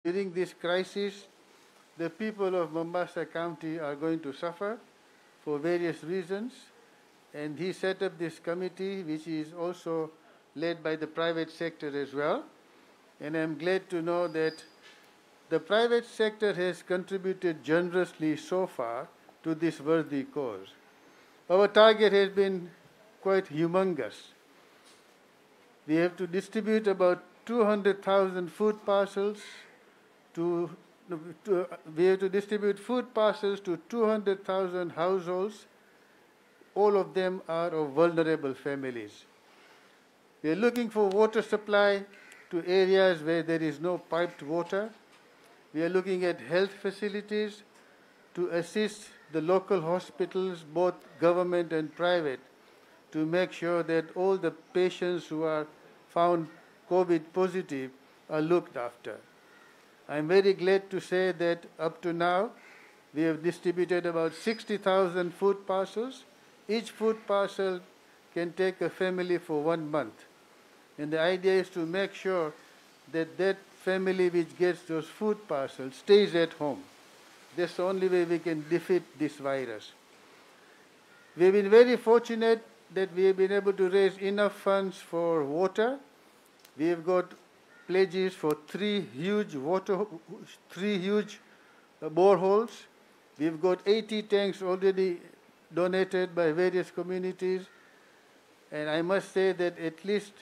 During this crisis, the people of Mombasa County are going to suffer for various reasons, and he set up this committee, which is also led by the private sector as well. And I'm glad to know that the private sector has contributed generously so far to this worthy cause. Our target has been quite humongous. We have to distribute about 200,000 food parcels we have to distribute food parcels to 200,000 households. All of them are of vulnerable families. We are looking for water supply to areas where there is no piped water. We are looking at health facilities to assist the local hospitals, both government and private, to make sure that all the patients who are found COVID positive are looked after. I'm very glad to say that up to now, we have distributed about 60,000 food parcels. Each food parcel can take a family for 1 month. And the idea is to make sure that that family which gets those food parcels stays at home. That's the only way we can defeat this virus. We've been very fortunate that we have been able to raise enough funds for water. We have got pledges for three huge boreholes. We've got 80 tanks already donated by various communities. And I must say that at least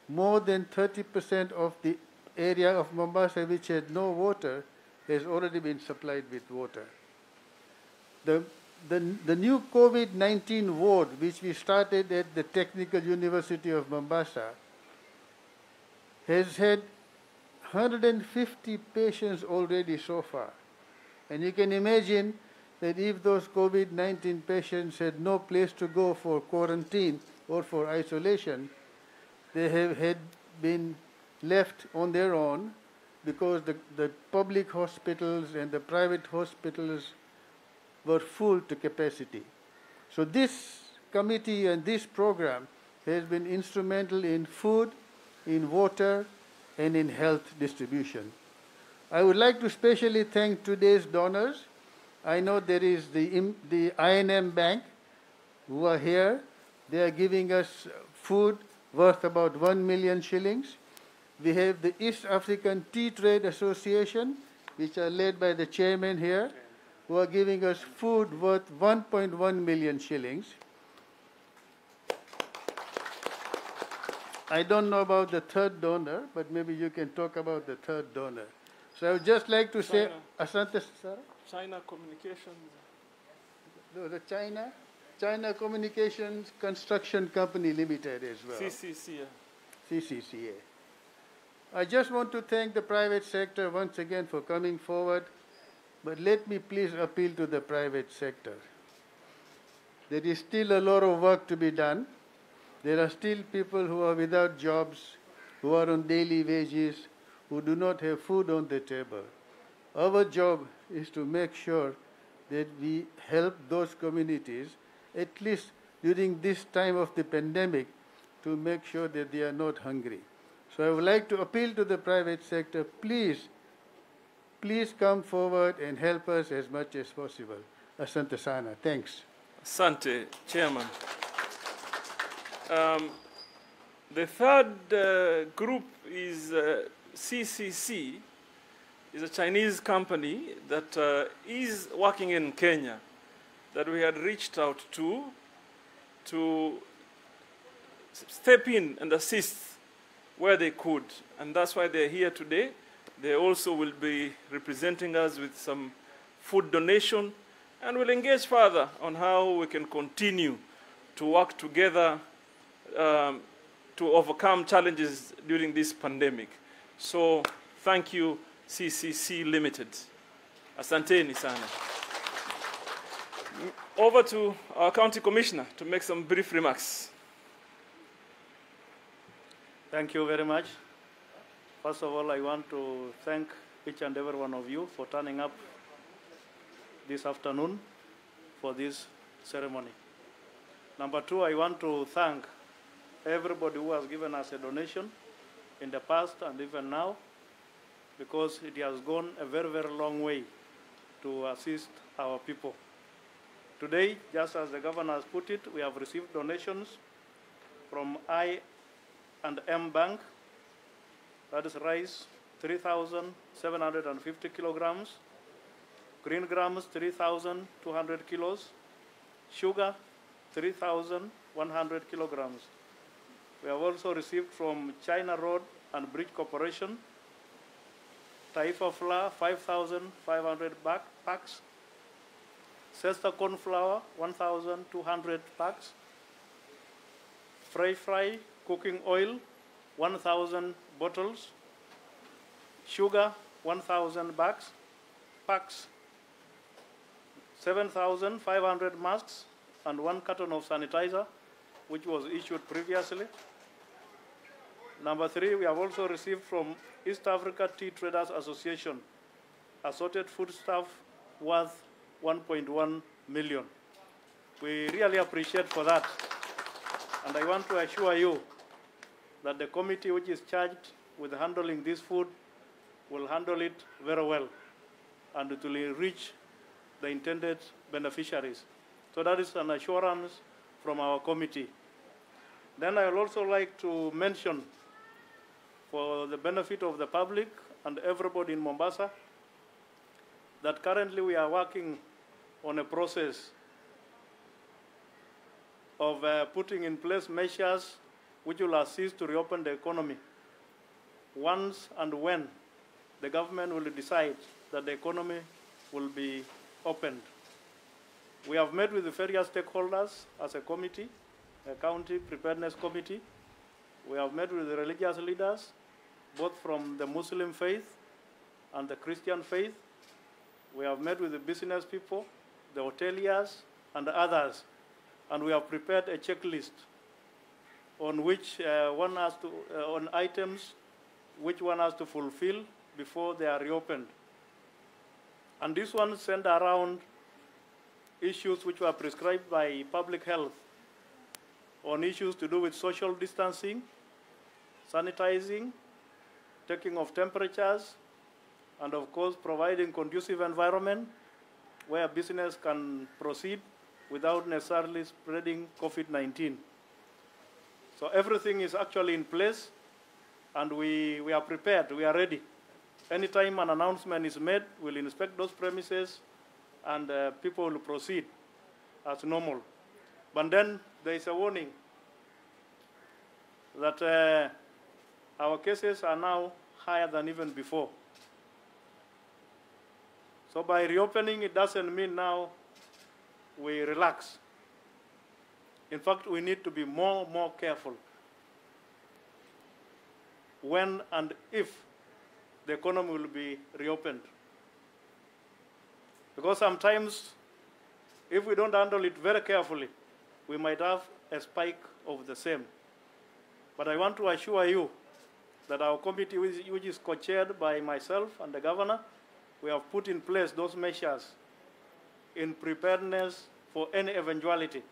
more than 30% of the area of Mombasa which had no water has already been supplied with water. The new COVID-19 ward, which we started at the Technical University of Mombasa, has had 150 patients already so far. And you can imagine that if those COVID-19 patients had no place to go for quarantine or for isolation, they had been left on their own because the public hospitals and the private hospitals were full to capacity. So this committee and this program has been instrumental in food, in water, and in health distribution. I would like to specially thank today's donors. I know there is the I&M Bank who are here. They are giving us food worth about 1 million shillings. We have the East African Tea Trade Association, which are led by the chairman here, who are giving us food worth 1.1 million shillings. I don't know about the third donor, but maybe you can talk about the third donor. So I would just like to say, Asante, Sarah? China Communications. No, the China Communications Construction Company Limited as well. CCCA. CCCA. I just want to thank the private sector once again for coming forward, but let me please appeal to the private sector. There is still a lot of work to be done. There are still people who are without jobs, who are on daily wages, who do not have food on the table. Our job is to make sure that we help those communities, at least during this time of the pandemic, to make sure that they are not hungry. So I would like to appeal to the private sector, please come forward and help us as much as possible. Asante sana. Thanks. Asante, Chairman. The third group is CCC, is a Chinese company that is working in Kenya, that we had reached out to step in and assist where they could. And that's why they're here today. They also will be representing us with some food donation, and we'll engage further on how we can continue to work together to overcome challenges during this pandemic. So thank you, CCC Limited. Asanteni sana. Over to our County Commissioner to make some brief remarks. Thank you very much. First of all, I want to thank each and every one of you for turning up this afternoon for this ceremony. Number two, I want to thank everybody who has given us a donation in the past and even now. because it has gone a very, very long way to assist our people. Today, just as the governor has put it, we have received donations from I&M Bank, that is rice, 3,750 kilograms, green grams, 3,200 kilos, sugar, 3,100 kilograms. We have also received from China Road and Bridge Corporation, Taifa flour, 5,500 packs, Sesta corn flour, 1,200 packs, Fry cooking oil, 1,000 bottles, sugar, 1,000 packs, 7,500 masks, and 1 carton of sanitizer, which was issued previously. Number 3, we have also received from East Africa Tea Traders Association assorted foodstuff worth 1.1 million. We really appreciate for that. And I want to assure you that the committee which is charged with handling this food will handle it very well, and it will reach the intended beneficiaries. So that is an assurance from our committee. Then I would also like to mention, for the benefit of the public and everybody in Mombasa, that currently we are working on a process of putting in place measures which will assist to reopen the economy once and when the government will decide that the economy will be opened. We have met with the various stakeholders as a committee, a county preparedness committee. We have met with the religious leaders, both from the Muslim faith and the Christian faith. We have met with the business people, the hoteliers, and others. And we have prepared a checklist on which one has to, on items which one has to fulfill before they are reopened. And this one sent around issues which were prescribed by public health on issues to do with social distancing, sanitizing, taking of temperatures, and of course providing conducive environment where business can proceed without necessarily spreading COVID-19. So everything is actually in place, and we are prepared, we are ready. Anytime an announcement is made, we'll inspect those premises, and people will proceed as normal. But then there is a warning that our cases are now higher than even before. So by reopening, it doesn't mean now we relax. In fact, we need to be more careful when and if the economy will be reopened. Because sometimes, if we don't handle it very carefully, we might have a spike of the same. But I want to assure you that our committee, which is co-chaired by myself and the governor, we have put in place those measures in preparedness for any eventuality.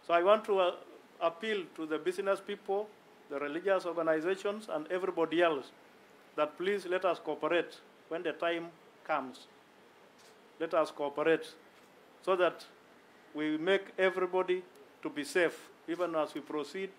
So I want to appeal to the business people, the religious organizations, and everybody else that please let us cooperate when the time comes. Let us cooperate so that we make everybody to be safe, even as we proceed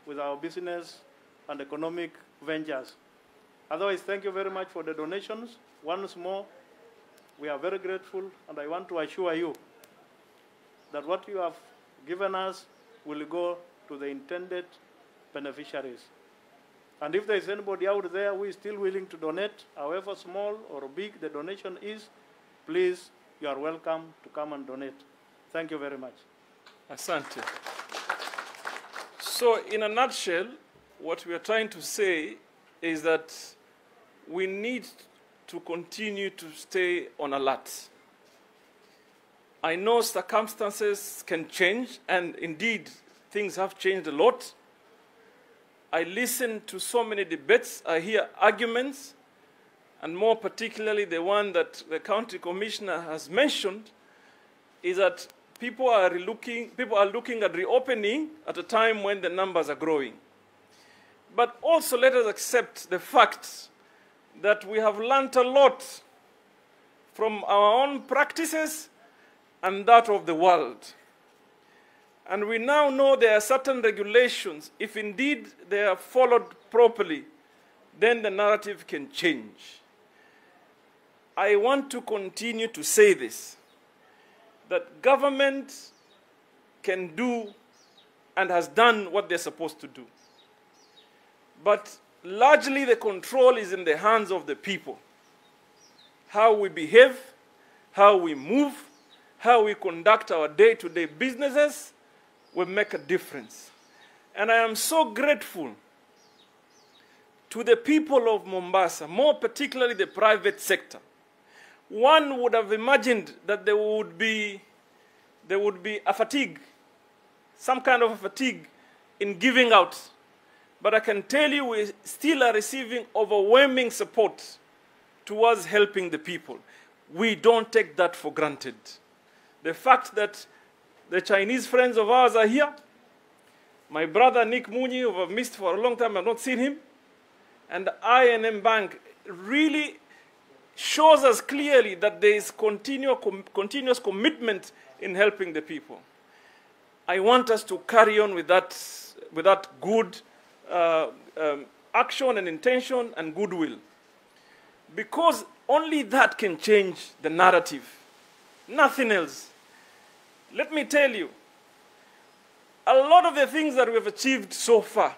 with our business and economic ventures. Otherwise, thank you very much for the donations. Once more, we are very grateful, and I want to assure you that what you have given us will go to the intended beneficiaries. And if there is anybody out there who is still willing to donate, however small or big the donation is, please, you are welcome to come and donate. Thank you very much. Asante. So in a nutshell, what we are trying to say is that we need to continue to stay on alert. I know circumstances can change, and indeed, things have changed a lot. I listen to so many debates, I hear arguments, and more particularly the one that the county commissioner has mentioned, is that people are looking at reopening at a time when the numbers are growing. But also let us accept the fact that we have learnt a lot from our own practices and that of the world. And we now know there are certain regulations. If indeed they are followed properly, then the narrative can change. I want to continue to say this, that government can do and has done what they're supposed to do. But largely the control is in the hands of the people. How we behave, how we move, how we conduct our day-to-day businesses will make a difference. And I am so grateful to the people of Mombasa, more particularly the private sector. One would have imagined that there would be a fatigue, some kind of a fatigue in giving out. But I can tell you we still are receiving overwhelming support towards helping the people. We don't take that for granted. The fact that the Chinese friends of ours are here, my brother Nick Munyi, who I've missed for a long time, I've not seen him, and the I&M Bank really shows us clearly that there is continuous commitment in helping the people. I want us to carry on with that good action and intention and goodwill, because only that can change the narrative, nothing else. Let me tell you, a lot of the things that we have achieved so far,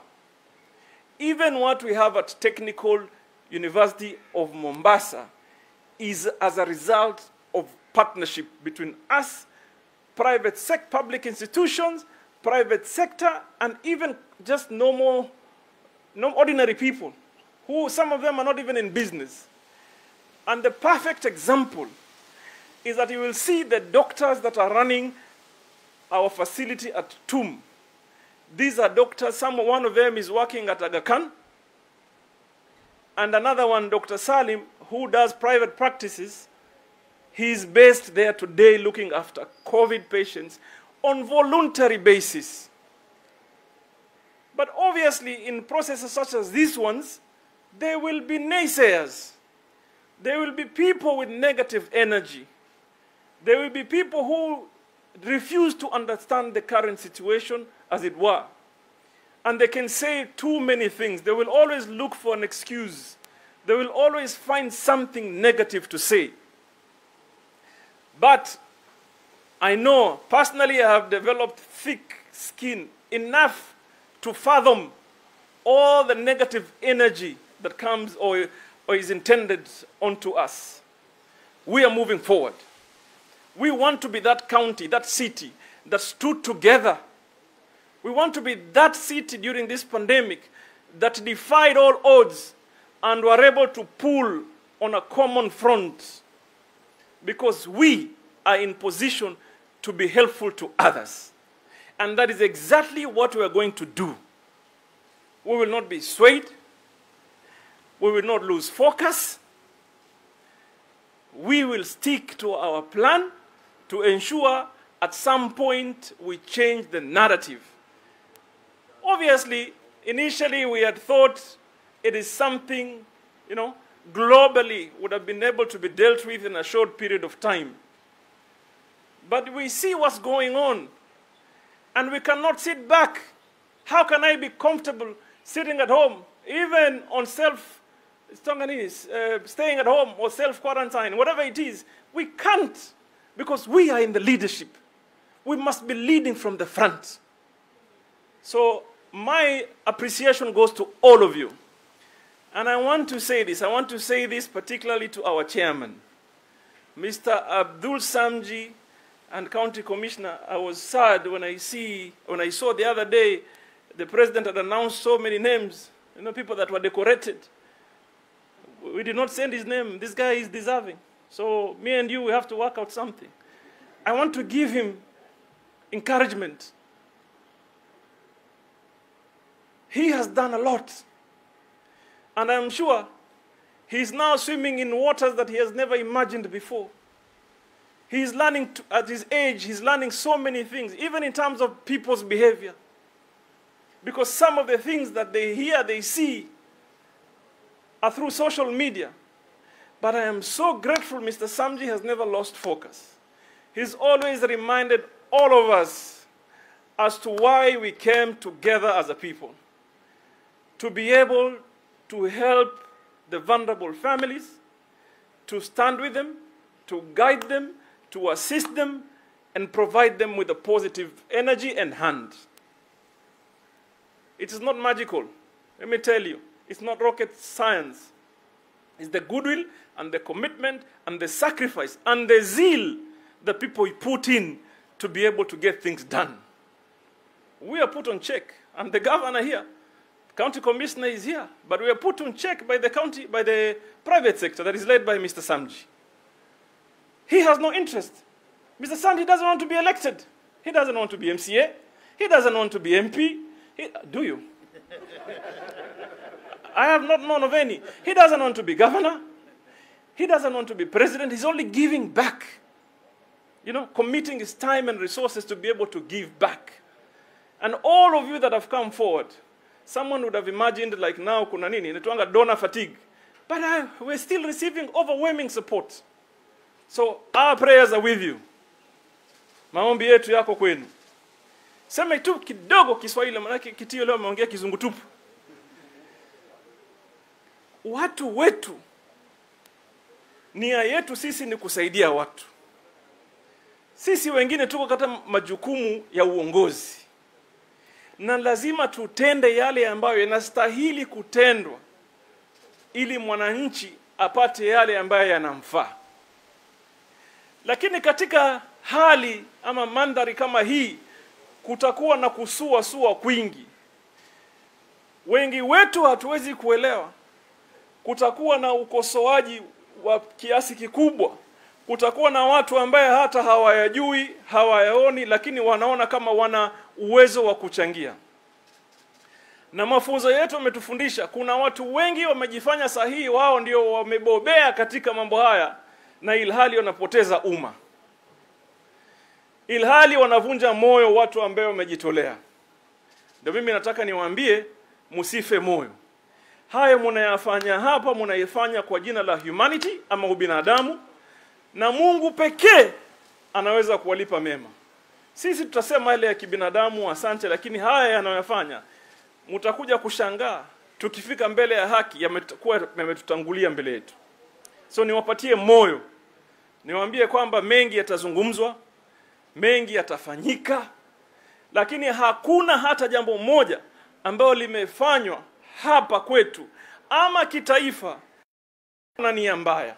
even what we have at Technical University of Mombasa, is as a result of partnership between us, public institutions, private sector, and even just ordinary people, who some of them are not even in business. And the perfect example is that you will see the doctors that are running our facility at TUM. These are doctors, one of them is working at Aga Khan, and another one, Dr. Salim, who does private practices. He's based there today looking after COVID patients on voluntary basis. But obviously, in processes such as these ones, there will be naysayers. There will be people with negative energy. There will be people who refuse to understand the current situation, as it were. And they can say too many things. They will always look for an excuse. They will always find something negative to say. But I know, personally, I have developed thick skin enough to fathom all the negative energy that comes or is intended onto us. We are moving forward. We want to be that county, that city that stood together. We want to be that city during this pandemic that defied all odds and were able to pull on a common front, because we are in position to be helpful to others. And that is exactly what we are going to do. We will not be swayed. We will not lose focus. We will stick to our plan to ensure at some point we change the narrative. Obviously, initially we had thought it is something, globally would have been able to be dealt with in a short period of time. But we see what's going on, and we cannot sit back. How can I be comfortable sitting at home, even on staying at home or self-quarantine, whatever it is? We can't, because we are in the leadership. We must be leading from the front. So my appreciation goes to all of you. And I want to say this. I want to say this particularly to our chairman, Mr. Abdul Samji, and County Commissioner. I was sad when I saw the other day the president had announced so many names, people that were decorated. We did not send his name. This guy is deserving. So me and you, we have to work out something. I want to give him encouragement. He has done a lot. And I'm sure he's now swimming in waters that he has never imagined before. He's learning, at his age, he's learning so many things, even in terms of people's behavior. Because some of the things that they hear, they see, are through social media. But I am so grateful Mr. Samji has never lost focus. He's always reminded all of us as to why we came together as a people. To be able to help the vulnerable families, to stand with them, to guide them, to assist them, and provide them with a positive energy and hand. It is not magical. Let me tell you, it's not rocket science. It's the goodwill and the commitment and the sacrifice and the zeal that people put in to be able to get things done. We are put on check. I'm the governor here. County commissioner is here. But we are put on check by the private sector that is led by Mr. Samji. He has no interest. Mr. Samji doesn't want to be elected. He doesn't want to be MCA. He doesn't want to be MP. Do you? I have not known of any. He doesn't want to be governor. He doesn't want to be president. He's only giving back. You know, committing his time and resources to be able to give back. And all of you that have come forward, someone would have imagined like now kuna nini, inatuanga donor fatigue. But we're still receiving overwhelming support. So our prayers are with you. Maombi yetu yako kwenu. Sema tu kidogo Kiswahili, maana kitio leo ameongea kizungu tupu. Watu wetu, nia yetu sisi ni kusaidia watu. Sisi wengine tuko katika majukumu ya uongozi. Na lazima tutende yale ambayo yanastahili kutendwa ili mwananchi apate yale ambayo yanamfaa. Lakini katika hali ama mandhari kama hii kutakuwa na kusua kwingi. Wengi wetu hatuwezi kuelewa. Kutakuwa na ukosoaji wa kiasi kikubwa. Kutakuwa na watu ambaye hata hawayajui, hawayaoni, lakini wanaona kama wana uwezo wa kuchangia. Na mafunzo yetu yametufundisha kuna watu wengi wamejifanya sahihi, wao ndio wamebobea katika mambo haya, na ilhali wanapoteza umma. Ilhali wanavunja moyo watu ambao wamejitolea. Ndio mimi nataka niwaambie msife moyo. Haya mnayafanya hapa, mnayafanya kwa jina la humanity ama ubinadamu, na Mungu pekee anaweza kuwalipa mema. Sisi tutasema ile ya kibinadamu asante, lakini haya yanayofanya mtakuja kushangaa tukifika mbele ya haki yametutangulia mbele yetu. So niwapatie moyo. Niwaambie kwamba mengi yatazungumzwa, mengi yatafanyika, lakini hakuna hata jambo moja ambalo limefanywa hapa kwetu ama kitaifa na nia mbaya.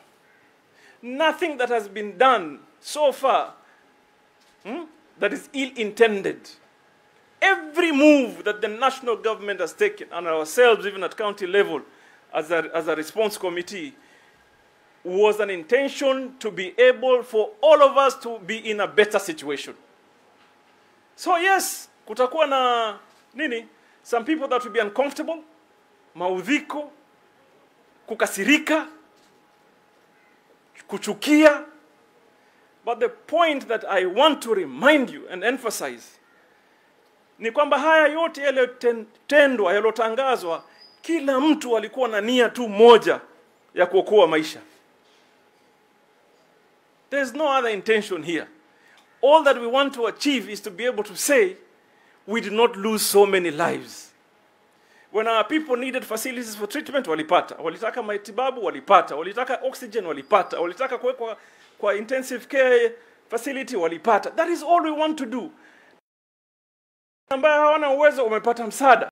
Nothing that has been done so far that is ill-intended. Every move that the national government has taken, and ourselves even at county level as a response committee, was an intention to be able for all of us to be in a better situation. So yes, kutakuwa na nini? Some people that will be uncomfortable, maudhiko, kukasirika, kuchukia. But the point that I want to remind you and emphasize ni kwamba haya yote yaliyotendwa, yaliyotangazwa, kila mtu alikuwa na nia tu moja ya kuokoa maisha. There's no other intention here. All that we want to achieve is to be able to say we did not lose so many lives. When our people needed facilities for treatment, walipata. Walitaka matibabu, walipata. Walitaka oxygen, walipata. Walitaka kuwekwa kwa intensive care facility, walipata. That is all we want to do. Ambaye hawana uwezo wamepata msaada.